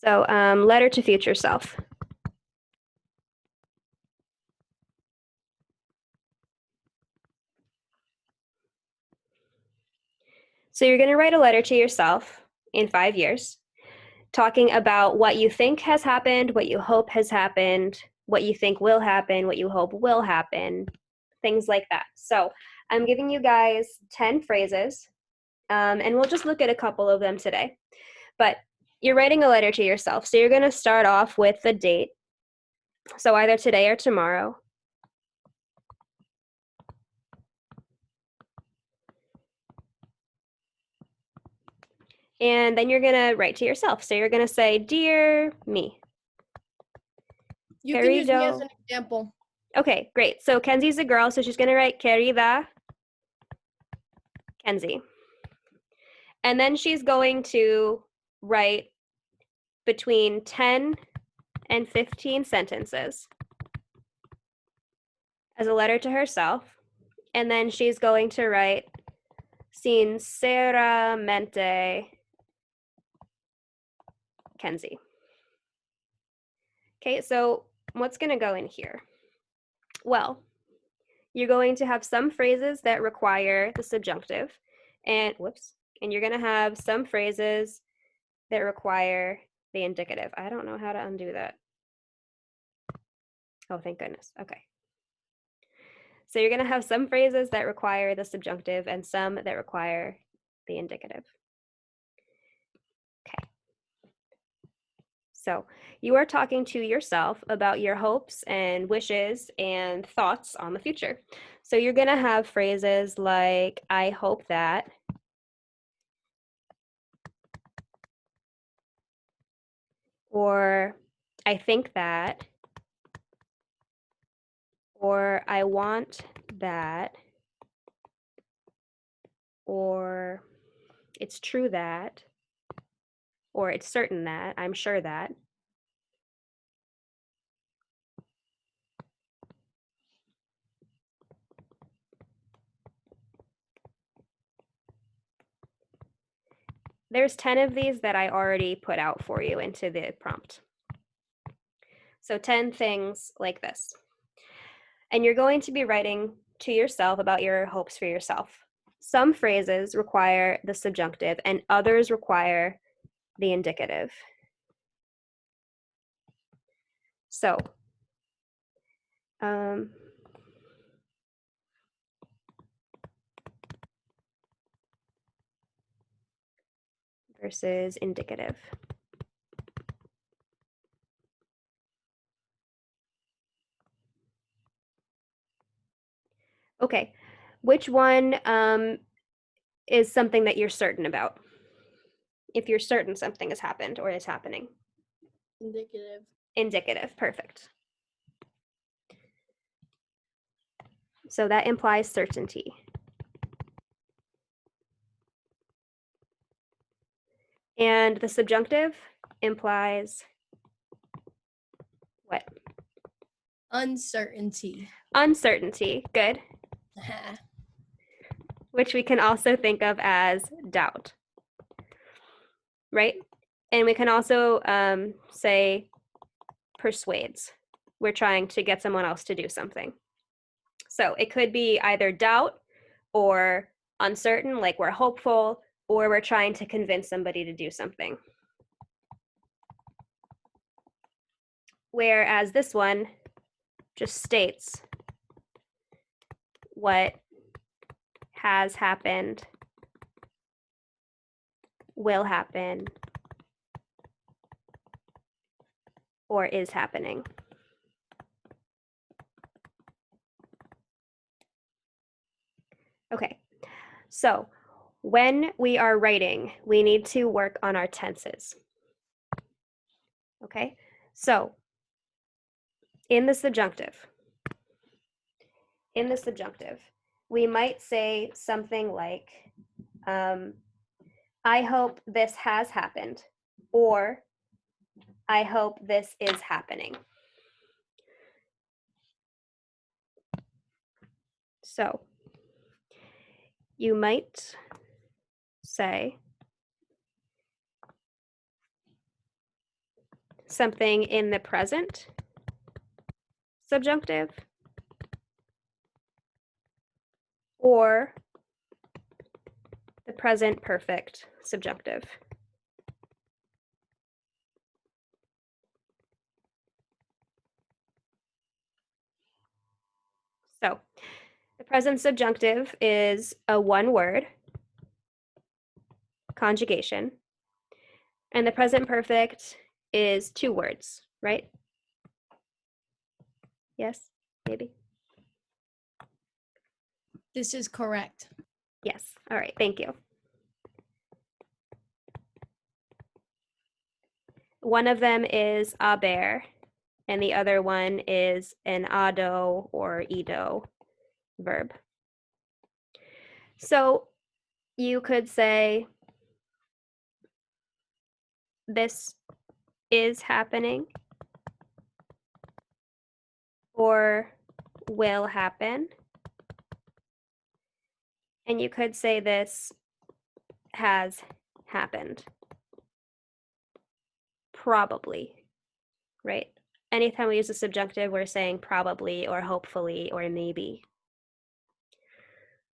So letter to future self. So you're going to write a letter to yourself in 5 years, talking about what you think has happened, what you hope has happened, what you think will happen, what you hope will happen, things like that. So I'm giving you guys 10 phrases, and we'll just look at a couple of them today. But you're writing a letter to yourself. So you're going to start off with the date. So either today or tomorrow. And then you're going to write to yourself. So you're going to say, Dear me. You can use me as an example. Okay, great. So Kenzie's a girl, so she's going to write querida Kenzie. And then she's going to write between 10 and 15 sentences as a letter to herself. And then she's going to write sinceramente Kenzie. Okay, so what's going to go in here? Well, you're going to have some phrases that require the subjunctive, and you're going to have some phrases that require the indicative. I don't know how to undo that. Oh, thank goodness. Okay. So you're going to have some phrases that require the subjunctive and some that require the indicative. Okay. So you are talking to yourself about your hopes and wishes and thoughts on the future. So you're going to have phrases like, I hope that, or I think that, or I want that, or it's true that, or it's certain that, I'm sure that. There's 10 of these that I already put out for you into the prompt. So 10 things like this. And you're going to be writing to yourself about your hopes for yourself. Some phrases require the subjunctive and others require the indicative. So, versus indicative. Okay, which one is something that you're certain about? If you're certain something has happened or is happening. Indicative. Indicative, perfect. So that implies certainty. And the subjunctive implies what? Uncertainty. Uncertainty, good. Which we can also think of as doubt, right? And we can also say persuades. We're trying to get someone else to do something. So it could be either doubt or uncertain, like we're hopeful, or we're trying to convince somebody to do something. Whereas this one just states what has happened, will happen, or is happening. Okay, so when we are writing, we need to work on our tenses. Okay, so in the subjunctive, we might say something like, I hope this has happened, or I hope this is happening. So you might say, something in the present subjunctive, or the present perfect subjunctive. So the present subjunctive is a one-word conjugation, and the present perfect is two words, right? Yes, maybe? This is correct. Yes. All right, thank you. One of them is aber, and the other one is an ado or edo verb. So you could say, this is happening, or will happen. And you could say this has happened. Probably, right? Anytime we use a subjunctive, we're saying probably or hopefully or maybe.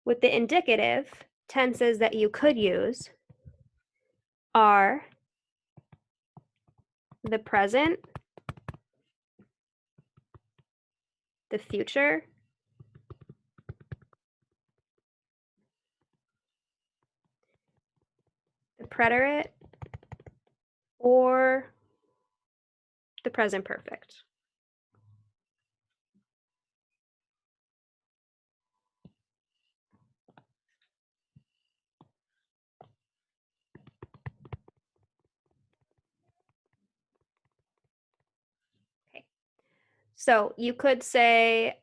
With the indicative, tenses that you could use are the present, the future, the preterite, or the present perfect. Okay. So you could say,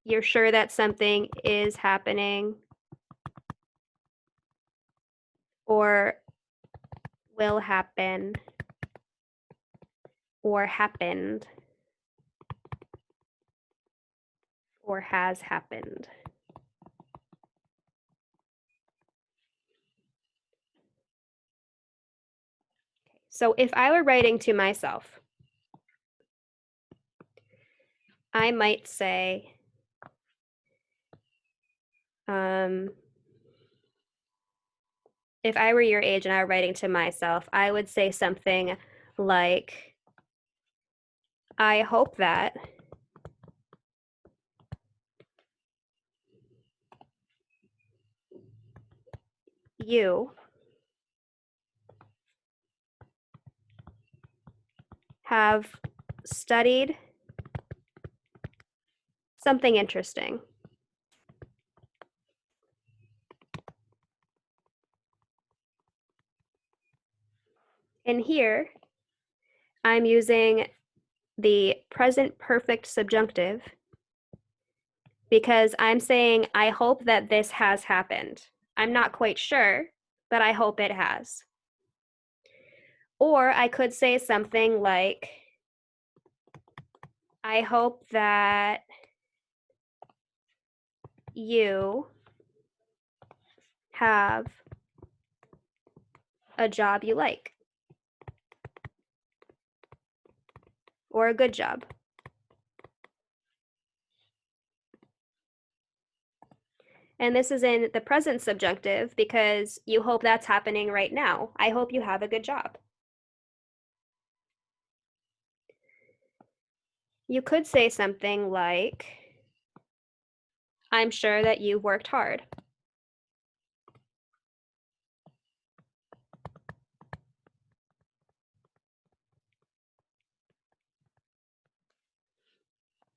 you're sure that something is happening or will happen or happened or has happened. So if I were writing to myself, I might say, if I were your age and I were writing to myself, I would say something like, I hope that you have studied something interesting. And here, I'm using the present perfect subjunctive because I'm saying, I hope that this has happened. I'm not quite sure, but I hope it has. Or I could say something like, I hope that you have a job you like, or a good job. And this is in the present subjunctive because you hope that's happening right now. I hope you have a good job. You could say something like, I'm sure that you worked hard.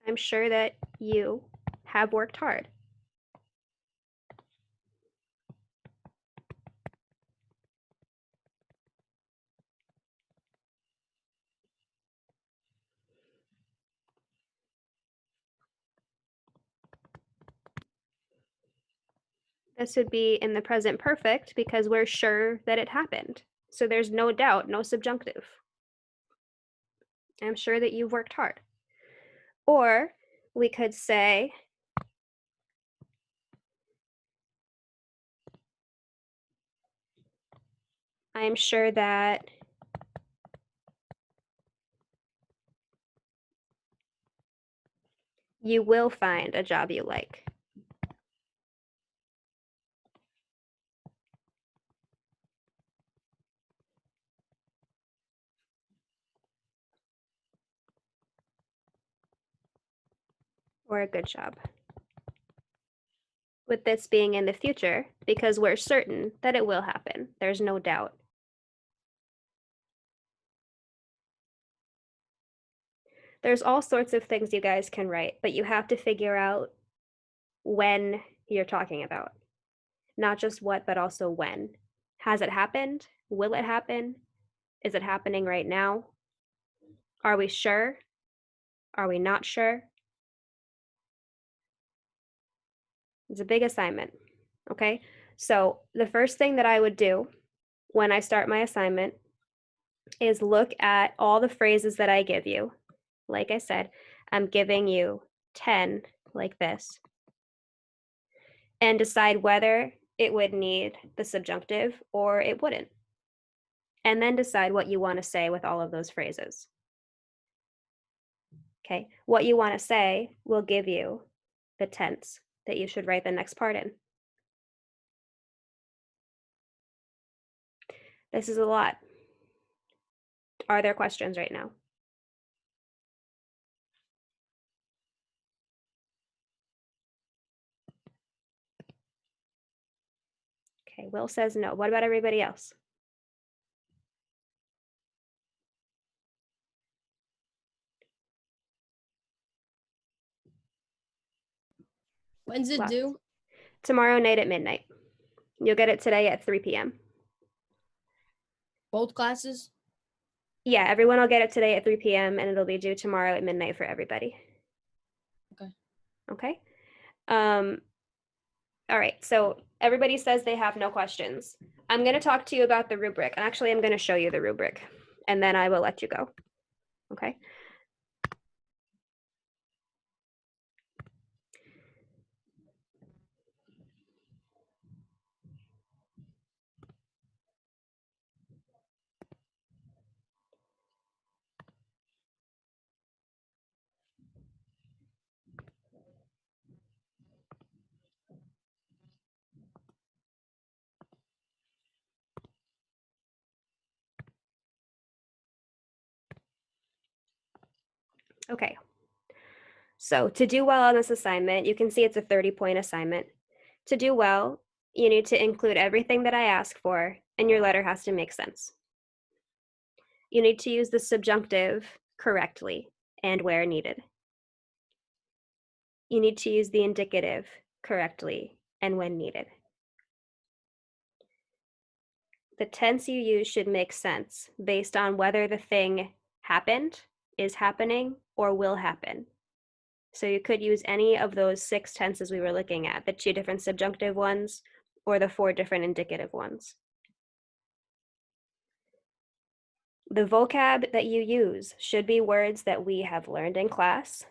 I'm sure that you have worked hard. This would be in the present perfect because we're sure that it happened. So there's no doubt, no subjunctive. I'm sure that you've worked hard. Or we could say, I'm sure that you will find a job you like. Or a good job. With this being in the future, because we're certain that it will happen. There's no doubt. There's all sorts of things you guys can write, but you have to figure out when you're talking about. Not just what, but also when. Has it happened? Will it happen? Is it happening right now? Are we sure? Are we not sure? It's a big assignment, okay? So the first thing that I would do when I start my assignment is look at all the phrases that I give you. Like I said, I'm giving you 10 like this, and decide whether it would need the subjunctive or it wouldn't. And then decide what you want to say with all of those phrases. Okay, what you want to say will give you the tense that you should write the next part in. This is a lot. Are there questions right now? Okay, Will says no. What about everybody else? When's it Lots. due? Tomorrow night at midnight. You'll get it today at 3 p.m. Both classes? Yeah, everyone will get it today at 3 p.m. and it'll be due tomorrow at midnight for everybody. Okay. Okay. All right, so everybody says they have no questions. I'm going to talk to you about the rubric, and actually I'm going to show you the rubric, and then I will let you go. Okay. Okay. So to do well on this assignment, you can see it's a 30-point assignment. To do well, you need to include everything that I ask for, and your letter has to make sense. You need to use the subjunctive correctly and where needed. You need to use the indicative correctly and when needed. The tense you use should make sense based on whether the thing happened, is happening, or will happen. So you could use any of those 6 tenses we were looking at, the 2 different subjunctive ones or the 4 different indicative ones. The vocab that you use should be words that we have learned in class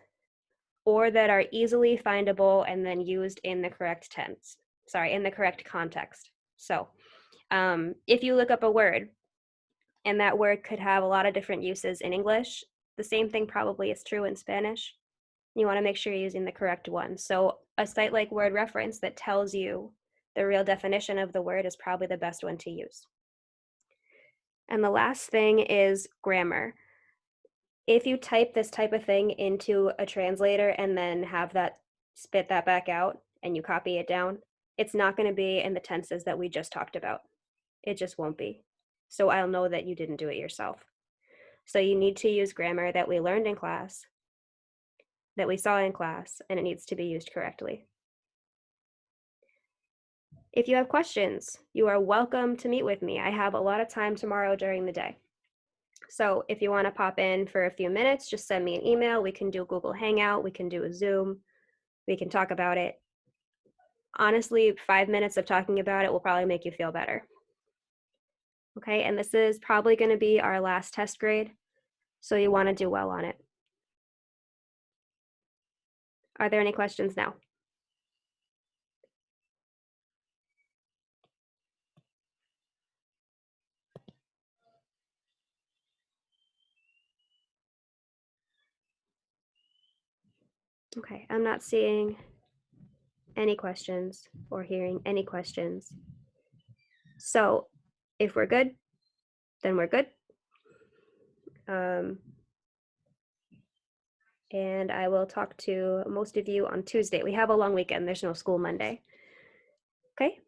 or that are easily findable and then used in the correct tense, in the correct context. So if you look up a word and that word could have a lot of different uses in English, the same thing probably is true in Spanish. You want to make sure you're using the correct one. So a site like Word Reference that tells you the real definition of the word is probably the best one to use. And the last thing is grammar. If you type this type of thing into a translator and then have that spit that back out and you copy it down, it's not going to be in the tenses that we just talked about. It just won't be. So I'll know that you didn't do it yourself. So you need to use grammar that we learned in class, that we saw in class, and it needs to be used correctly. If you have questions, you are welcome to meet with me. I have a lot of time tomorrow during the day. So if you want to pop in for a few minutes, just send me an email. We can do Google Hangout. We can do a Zoom. We can talk about it. Honestly, 5 minutes of talking about it will probably make you feel better. Okay, and this is probably going to be our last test grade, so you want to do well on it. Are there any questions now? Okay, I'm not seeing any questions or hearing any questions. So if we're good, then we're good. And I will talk to most of you on Tuesday. We have a long weekend. There's no school Monday. Okay?